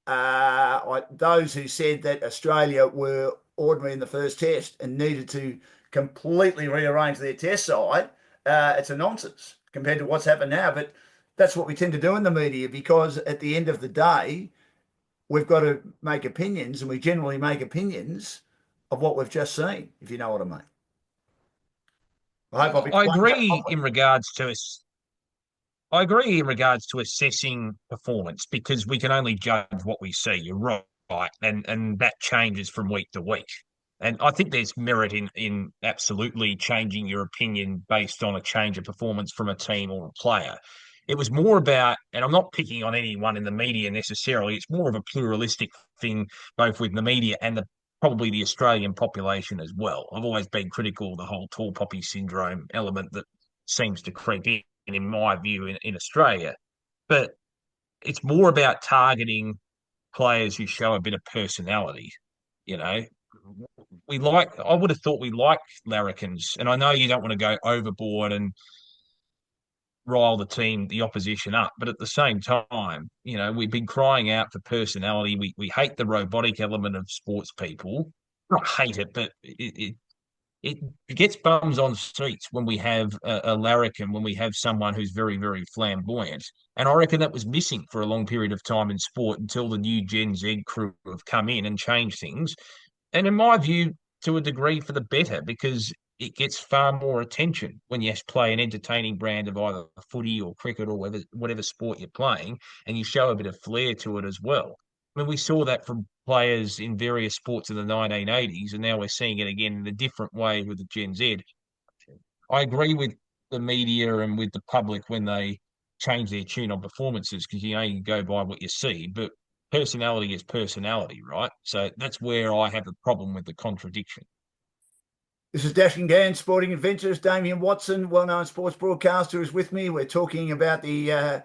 those who said that Australia were ordinary in the first test and needed to completely rearrange their test side, it's a nonsense compared to what's happened now. But that's what we tend to do in the media because at the end of the day, we've got to make opinions and we generally make opinions of what we've just seen, if you know what I mean. I hope I've I explained that agree properly. in regards to us. I agree in regards to assessing performance because we can only judge what we see. You're right, and that changes from week to week. And I think there's merit in absolutely changing your opinion based on a change of performance from a team or a player. It was more about, and I'm not picking on anyone in the media necessarily. It's more of a pluralistic thing, both with the media and the probably the Australian population as well. I've always been critical of the whole tall poppy syndrome element that seems to creep in my view, in Australia. But it's more about targeting players who show a bit of personality. You know, I would have thought we liked larrikins, and I know you don't want to go overboard and rile the opposition up, but at the same time, we've been crying out for personality. We hate the robotic element of sports people. Not hate it, but it gets bums on seats when we have a larrikin, when we have someone who's very, very flamboyant. And I reckon that was missing for a long period of time in sport until the new Gen Z crew have come in and changed things. And in my view, to a degree for the better, because it gets far more attention when you play an entertaining brand of either footy or cricket or whatever sport you're playing, and you show a bit of flair to it as well. I mean, we saw that from players in various sports in the 1980s, and now we're seeing it again in a different way with the Gen Z. I agree with the media and with the public when they change their tune on performances, because you go by what you see, but personality is personality, right? So that's where I have a problem with the contradiction. This is Dashing Dan, Sporting Adventures. Damian Watson, well-known sports broadcaster, is with me. We're talking about the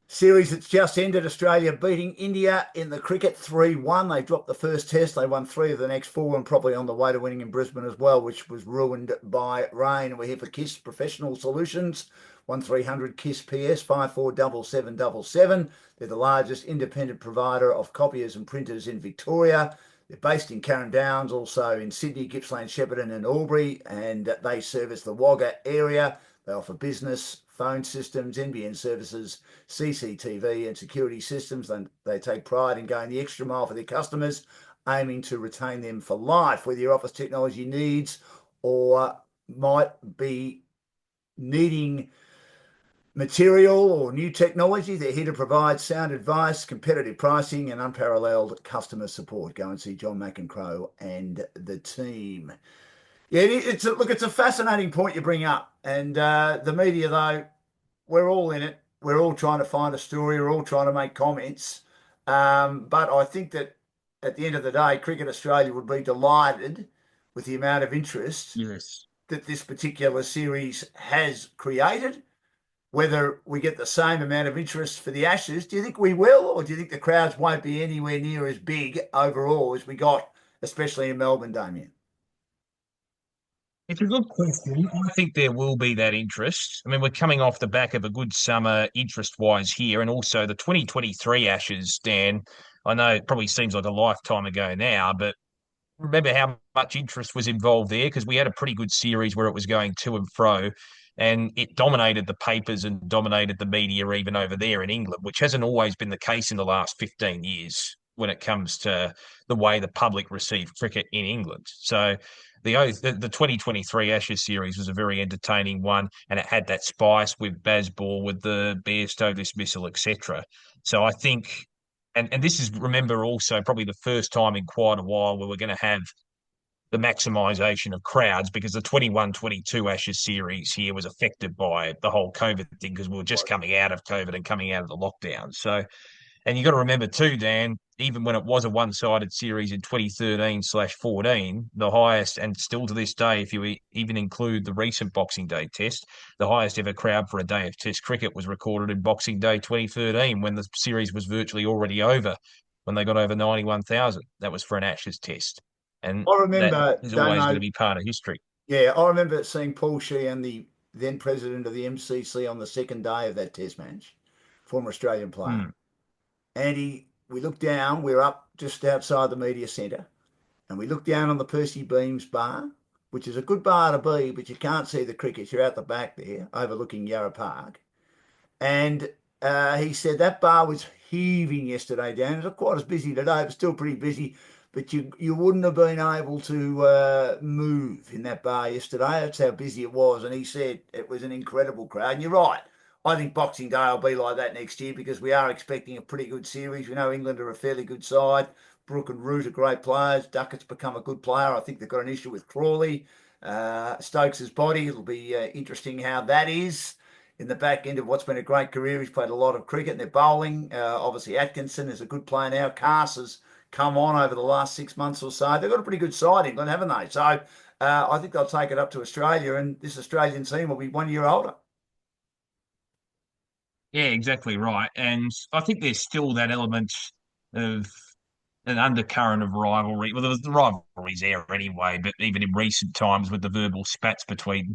series that's just ended. Australia beating India in the cricket 3-1. They dropped the first test. They won 3 of the next 4 and probably on the way to winning in Brisbane as well, which was ruined by rain. We're here for KISS Professional Solutions. 1300 KISS PS 547777. They're the largest independent provider of copiers and printers in Victoria. They're based in Carrum Downs, also in Sydney, Gippsland, Shepparton and Albury, and they service the Wagga area. They offer business, phone systems, NBN services, CCTV and security systems. They take pride in going the extra mile for their customers, aiming to retain them for life. Whether your office technology needs or might be needing material or new technology, they're here to provide sound advice, competitive pricing and unparalleled customer support. Go and see John McEncrow and the team. Yeah, it's a fascinating point you bring up. And the media, though, we're all in it. We're all trying to find a story. We're all trying to make comments. But I think that at the end of the day, Cricket Australia would be delighted with the amount of interest Yes. that this particular series has created. Whether we get the same amount of interest for the Ashes, do you think we will, or do you think the crowds won't be anywhere near as big overall as we got, especially in Melbourne, Damien? It's a good question. I think there will be that interest. I mean, we're coming off the back of a good summer interest-wise here, and also the 2023 Ashes, Dan. I know it probably seems like a lifetime ago now, but remember how much interest was involved there, because we had a pretty good series where it was going to and fro, and it dominated the papers and dominated the media even over there in England, which hasn't always been the case in the last 15 years when it comes to the way the public receive cricket in England. So the 2023 Ashes series was a very entertaining one, and it had that spice with Bazball, with the Bairstow dismissal, etc. So I think, and this is, remember, also probably the first time in quite a while where we're going to have the maximisation of crowds, because the 21-22 Ashes series here was affected by the whole COVID thing, because we were just coming out of COVID and coming out of the lockdown. So, and you got to remember too, Dan, even when it was a one-sided series in 2013/14, the highest, and still to this day, if you even include the recent Boxing Day test, the highest ever crowd for a day of test cricket was recorded in Boxing Day 2013, when the series was virtually already over, when they got over 91,000. That was for an Ashes test. And I that remember, is always going to Damo, be part of history. yeah, I remember seeing Paul Sheehan, the then president of the MCC, on the second day of that test match, former Australian player. Hmm. And we looked down, we're up just outside the media centre, and we looked down on the Percy Beams bar, which is a good bar to be, but you can't see the cricket. You're out the back there, overlooking Yarra Park. And he said that bar was heaving yesterday, Dan. It's not quite as busy today, but still pretty busy. But you wouldn't have been able to move in that bar yesterday. That's how busy it was. And he said it was an incredible crowd. And you're right. I think Boxing Day will be like that next year, because we are expecting a pretty good series. We know England are a fairly good side. Brook and Root are great players. Duckett's become a good player. I think they've got an issue with Crawley. Stokes' body. It'll be interesting how that is in the back end of what's been a great career. He's played a lot of cricket, and they're bowling. Obviously, Atkinson is a good player now. come on over the last 6 months or so. They've got a pretty good side, England, haven't they? So I think they'll take it up to Australia, and this Australian team will be 1 year older. Yeah, exactly right. And I think there's still that element of an undercurrent of rivalry. Well, the rivalry's there anyway, but even in recent times with the verbal spats between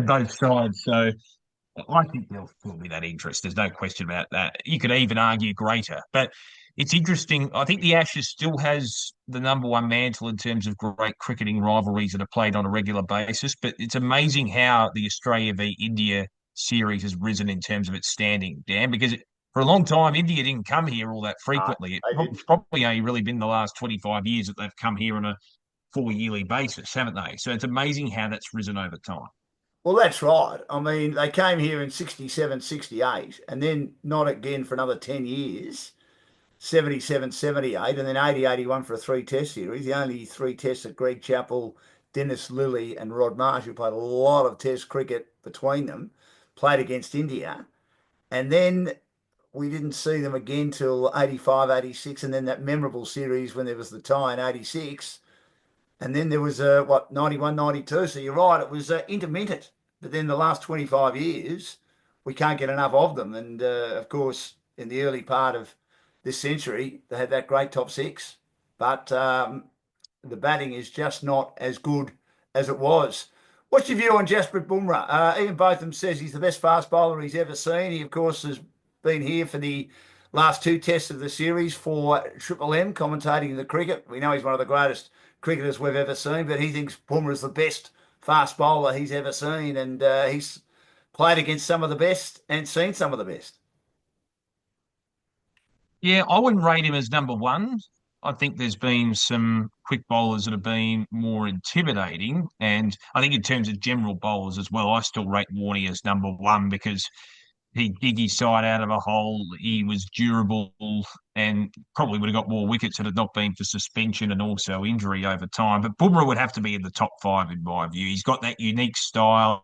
both sides. So I think there'll still be that interest. There's no question about that. You could even argue greater. But it's interesting. I think the Ashes still has the number one mantle in terms of great cricketing rivalries that are played on a regular basis. But it's amazing how the Australia v India series has risen in terms of its standing, Dan, because for a long time, India didn't come here all that frequently. They It's didn't. probably only really been the last 25 years that they've come here on a 4 yearly basis, haven't they? So it's amazing how that's risen over time. Well, that's right. I mean, they came here in 67, 68, and then not again for another 10 years, 77, 78, and then 80, 81 for a three-test series. The only three tests that Greg Chappell, Dennis Lilly, and Rod Marsh, who played a lot of test cricket between them, played against India. And then we didn't see them again till 85, 86, and then that memorable series when there was the tie in 86. And then there was what 91, 92. So you're right, it was intermittent. But then the last 25 years, we can't get enough of them. And of course, in the early part of this century, they had that great top six. But the batting is just not as good as it was. What's your view on Jasprit Bumrah? Ian Botham says he's the best fast bowler he's ever seen. He, of course, has been here for the last two tests of the series for Triple M, commentating the cricket. We know he's one of the greatest cricketers we've ever seen, but he thinks Bumrah's the best fast bowler he's ever seen, and he's played against some of the best and seen some of the best. Yeah, I wouldn't rate him as number one. I think there's been some quick bowlers that have been more intimidating. And I think in terms of general bowlers as well, I still rate Warney as number one because he dig his side out of a hole. He was durable and probably would have got more wickets had it not been for suspension and also injury over time. But Bumrah would have to be in the top five in my view. He's got that unique style.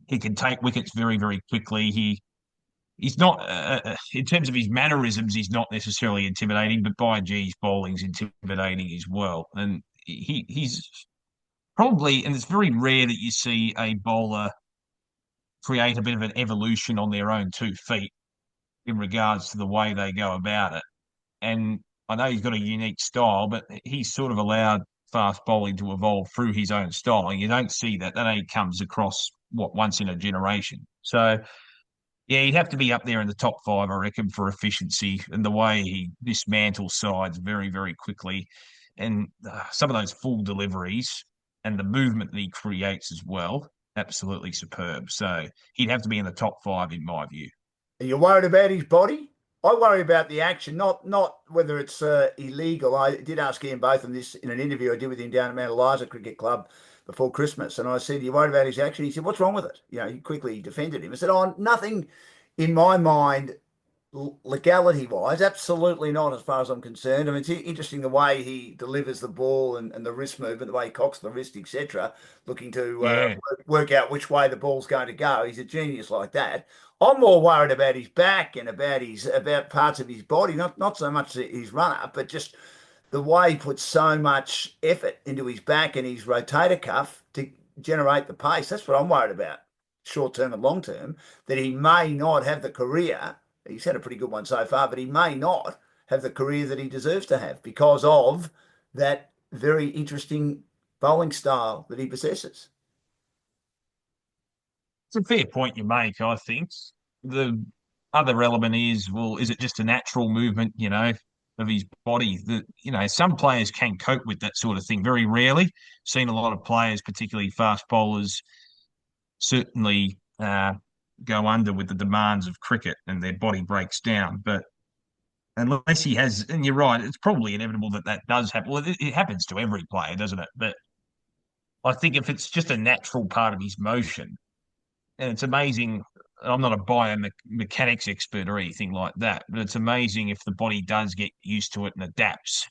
He can take wickets very, very quickly. He's not in terms of his mannerisms, he's not necessarily intimidating, but by gee, his bowling's intimidating as well. And he's probably, and it's very rare that you see a bowler create a bit of an evolution on their own 2 feet in regards to the way they go about it. And I know he's got a unique style, but he's sort of allowed fast bowling to evolve through his own style. And you don't see that. That only comes across once in a generation. So yeah, he'd have to be up there in the top five, I reckon, for efficiency and the way he dismantles sides very, very quickly. And some of those full deliveries and the movement that he creates as well, absolutely superb. So he'd have to be in the top five, in my view. Are you worried about his body? I worry about the action, not whether it's illegal. I did ask Ian Botham this in an interview I did with him down at Mount Eliza Cricket Club before Christmas, and I said, "You worried about his action?" He said, "What's wrong with it?" You know, he quickly defended him. I said, "Oh, nothing in my mind, legality wise, absolutely not, as far as I'm concerned. I mean, it's interesting the way he delivers the ball and the wrist movement, the way he cocks the wrist, etc., looking to Yeah. work out which way the ball's going to go. He's a genius like that. I'm more worried about his back and about parts of his body, not so much his run up, but just the way he puts so much effort into his back and his rotator cuff to generate the pace. That's what I'm worried about, short term and long term, that he may not have the career. He's had a pretty good one so far, but he may not have the career that he deserves to have because of that very interesting bowling style that he possesses. It's a fair point you make, I think. The other element is, well, is it just a natural movement, of his body that, some players can cope with that sort of thing. Very rarely. Seen a lot of players, particularly fast bowlers, certainly go under with the demands of cricket and their body breaks down. But unless he has, and you're right, it's probably inevitable that that does happen. Well, it happens to every player, doesn't it? But I think if it's just a natural part of his motion, and it's amazing. I'm not a biomechanics expert or anything like that, but it's amazing if the body does get used to it and adapts.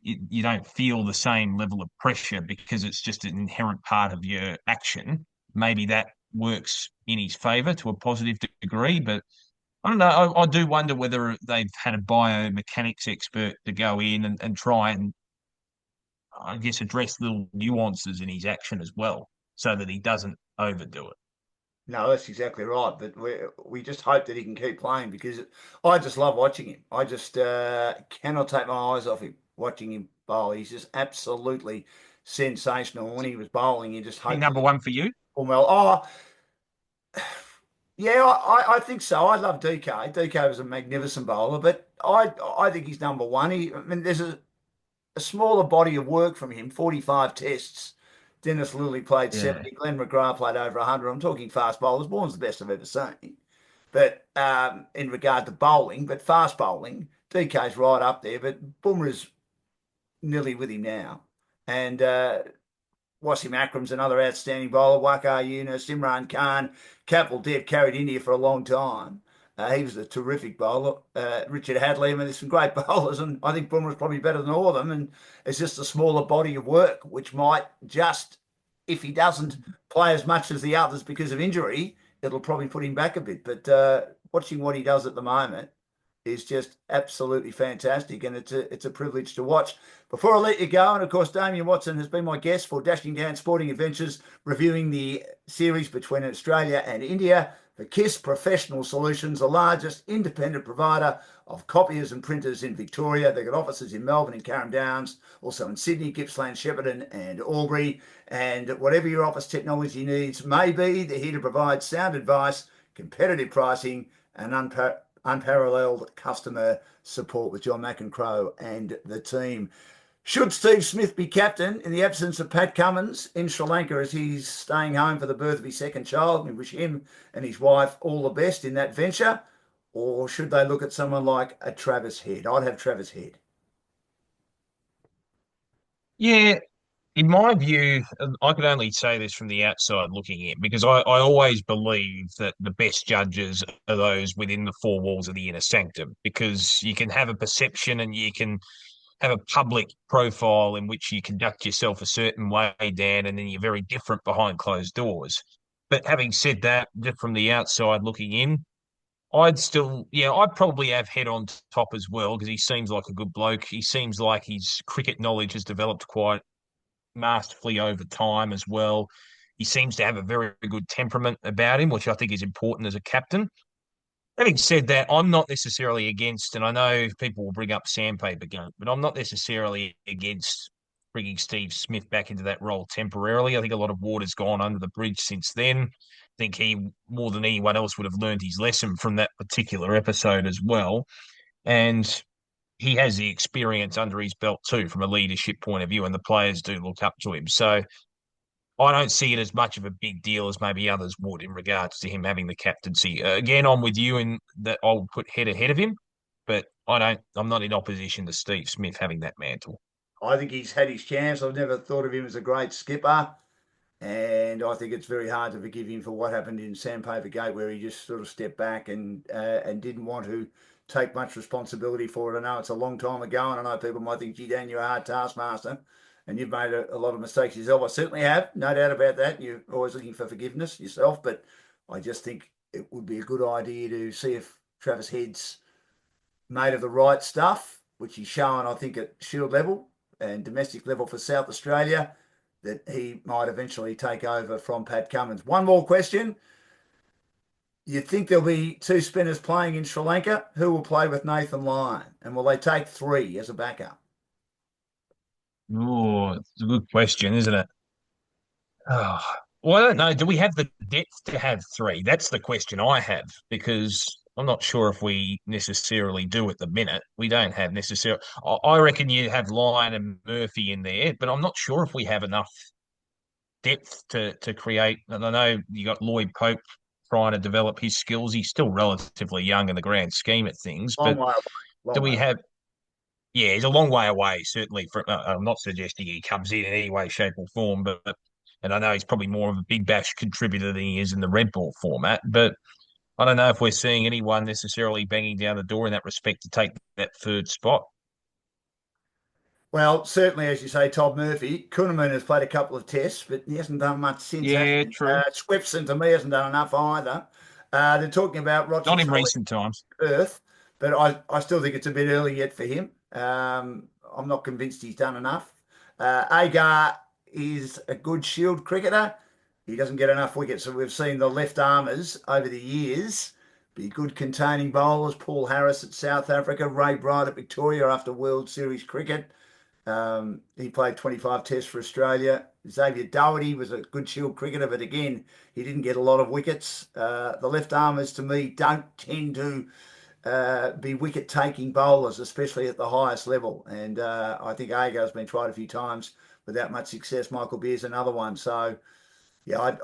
You don't feel the same level of pressure because it's just an inherent part of your action. Maybe that works in his favour to a positive degree, but I don't know. I do wonder whether they've had a biomechanics expert to go in and try and, I guess, address little nuances in his action as well, so that he doesn't overdo it. No, that's exactly right. But we just hope that he can keep playing because I just love watching him. I just cannot take my eyes off him watching him bowl. He's just absolutely sensational. When he was bowling, you just He hope that number he one for you? perform well. Oh, yeah, I think so. I love DK. DK was a magnificent bowler, but I think he's number one. I mean, there's a smaller body of work from him, 45 tests. Dennis Lilly played Yeah. 70. Glenn McGrath played over 100. I'm talking fast bowlers. Bourne's the best I've ever seen. But in regard to bowling, but fast bowling, DK's right up there. But Bumrah's nearly with him now. And Wasim Akram's another outstanding bowler. Waqar Yunus, Imran Khan, Kapil Dev carried India for a long time. He was a terrific bowler. Richard Hadley, I mean, there's some great bowlers, and I think Bumrah's probably better than all of them. And it's just a smaller body of work, which might just, if he doesn't play as much as the others because of injury, it'll probably put him back a bit. But watching what he does at the moment is just absolutely fantastic, and it's a privilege to watch. Before I let you go, and of course, Damian Watson has been my guest for Dashing Down Sporting Adventures, reviewing the series between Australia and India. The KISS Professional Solutions, the largest independent provider of copiers and printers in Victoria. They've got offices in Melbourne and Carrum Downs, also in Sydney, Gippsland, Shepparton, and Albury. And whatever your office technology needs may be, they're here to provide sound advice, competitive pricing, and unparalleled customer support with John McEncroe and the team. Should Steve Smith be captain in the absence of Pat Cummins in Sri Lanka as he's staying home for the birth of his second child? We wish him and his wife all the best in that venture. Or should they look at someone like a Travis Head? I'd have Travis Head. Yeah, in my view, I could only say this from the outside looking in because I always believe that the best judges are those within the four walls of the inner sanctum because you can have a perception and you can have a public profile in which you conduct yourself a certain way, Dan, and then you're very different behind closed doors. But having said that, just from the outside looking in, I'd probably have Head on top as well because he seems like a good bloke. He seems like his cricket knowledge has developed quite masterfully over time as well. He seems to have a very good temperament about him, which I think is important as a captain. Having said that, I'm not necessarily against, and I know people will bring up Sandpaper Gate, but I'm not necessarily against bringing Steve Smith back into that role temporarily. I think a lot of water's gone under the bridge since then. I think he, more than anyone else, would have learned his lesson from that particular episode as well. And he has the experience under his belt too, from a leadership point of view, and the players do look up to him. So I don't see it as much of a big deal as maybe others would in regards to him having the captaincy. Again, I'm with you in that I'll put Head ahead of him, but I'm not in opposition to Steve Smith having that mantle. I think he's had his chance. I've never thought of him as a great skipper. And I think it's very hard to forgive him for what happened in Sandpaper Gate, where he just sort of stepped back and didn't want to take much responsibility for it. I know it's a long time ago, and I know people might think, "Gee, Dan, you're a hard taskmaster, and you've made a lot of mistakes yourself." I certainly have, no doubt about that. You're always looking for forgiveness yourself, but I just think it would be a good idea to see if Travis Head's made of the right stuff, which he's shown, I think, at Shield level and domestic level for South Australia, that he might eventually take over from Pat Cummins. One more question. You think there'll be two spinners playing in Sri Lanka? Who will play with Nathan Lyon? And will they take three as a backup? Oh, it's a good question, isn't it? Oh, well, I don't know. Do we have the depth to have three? That's the question I have because I'm not sure if we necessarily do at the minute. We don't have necessarily. I reckon you have Lyon and Murphy in there, but I'm not sure if we have enough depth to create. And I know you got Lloyd Pope trying to develop his skills. He's still relatively young in the grand scheme of things, Long but way away. do Long way we away. have? Yeah, he's a long way away. Certainly, from I'm not suggesting he comes in any way, shape, or form, but and I know he's probably more of a big bash contributor than he is in the red ball format. But I don't know if we're seeing anyone necessarily banging down the door in that respect to take that third spot. Well, certainly, as you say, Todd Murphy. Kuhneman has played a couple of tests, but he hasn't done much since, has Yeah, he? true. Swepson, to me, hasn't done enough either. They're talking about Roger Not in Tully recent times. Perth, but I still think it's a bit early yet for him. I'm not convinced he's done enough. Agar is a good shield cricketer. He doesn't get enough wickets. So we've seen the left armers over the years be good containing bowlers. Paul Harris at South Africa, Ray Bright at Victoria after World Series cricket. He played 25 tests for Australia. Xavier Doherty was a good shield cricketer, but again, he didn't get a lot of wickets. The left armers, to me, don't tend to be wicket-taking bowlers, especially at the highest level. And I think Agar's been tried a few times without much success. Michael Beer's another one. So, yeah,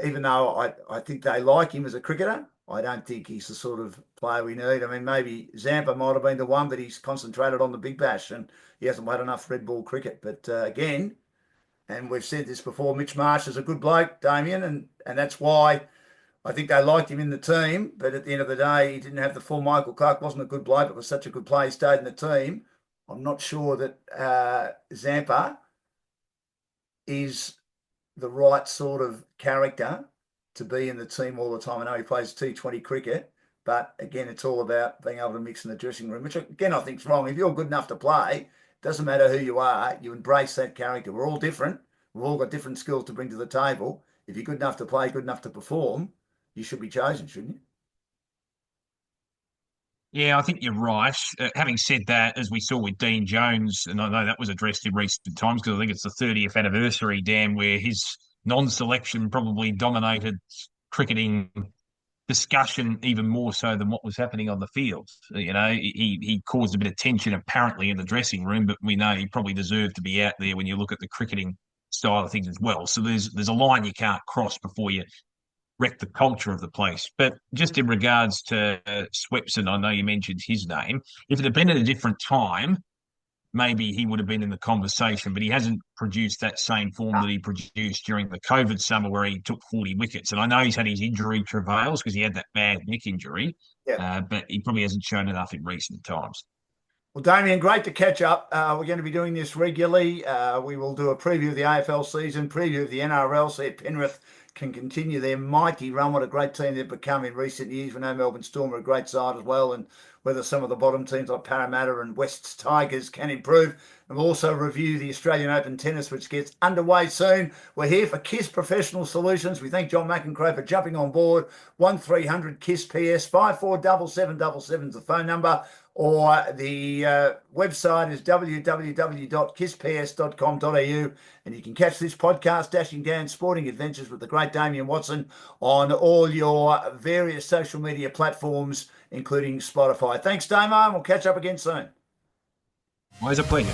even though I think they like him as a cricketer, I don't think he's the sort of player we need. I mean, maybe Zampa might have been the one, but he's concentrated on the Big Bash and he hasn't played enough red ball cricket. But again, and we've said this before, Mitch Marsh is a good bloke, Damian, and that's why I think they liked him in the team. But at the end of the day, he didn't have the full Michael Clark, wasn't a good bloke, but was such a good player, he stayed in the team. I'm not sure that Zampa is the right sort of character to be in the team all the time. I know he plays T20 cricket, but again, it's all about being able to mix in the dressing room, which again, I think is wrong. If you're good enough to play, doesn't matter who you are, you embrace that character. We're all different. We've all got different skills to bring to the table. If you're good enough to play, good enough to perform, you should be chosen, shouldn't you? Yeah, I think you're right. Having said that, as we saw with Dean Jones, and I know that was addressed in recent times because I think it's the 30th anniversary, Dan, where his non-selection probably dominated cricketing discussion even more so than what was happening on the field. You know, he caused a bit of tension apparently in the dressing room, but we know he probably deserved to be out there when you look at the cricketing style of things as well. So there's a line you can't cross before you wreck the culture of the place. But just in regards to Swepson, I know you mentioned his name. If it had been at a different time, maybe he would have been in the conversation, but he hasn't produced that same form that he produced during the COVID summer where he took 40 wickets. And I know he's had his injury travails because he had that bad neck injury, Yeah. but he probably hasn't shown enough in recent times. Well, Damien, great to catch up. We're going to be doing this regularly. We will do a preview of the AFL season, preview of the NRL, see if Penrith can continue their mighty run. What a great team they've become in recent years. We know Melbourne Storm are a great side as well, and whether some of the bottom teams like Parramatta and West's Tigers can improve. And we'll also review the Australian Open tennis, which gets underway soon. We're here for KISS Professional Solutions. We thank John McEncrow for jumping on board. 1300 KISS PS 547777 is the phone number, or the website is www.kissps.com.au, and you can catch this podcast, Dashing Down Sporting Adventures with the great Damian Watson, on all your various social media platforms, including Spotify. Thanks, Damo, and we'll catch up again soon. Always a pleasure.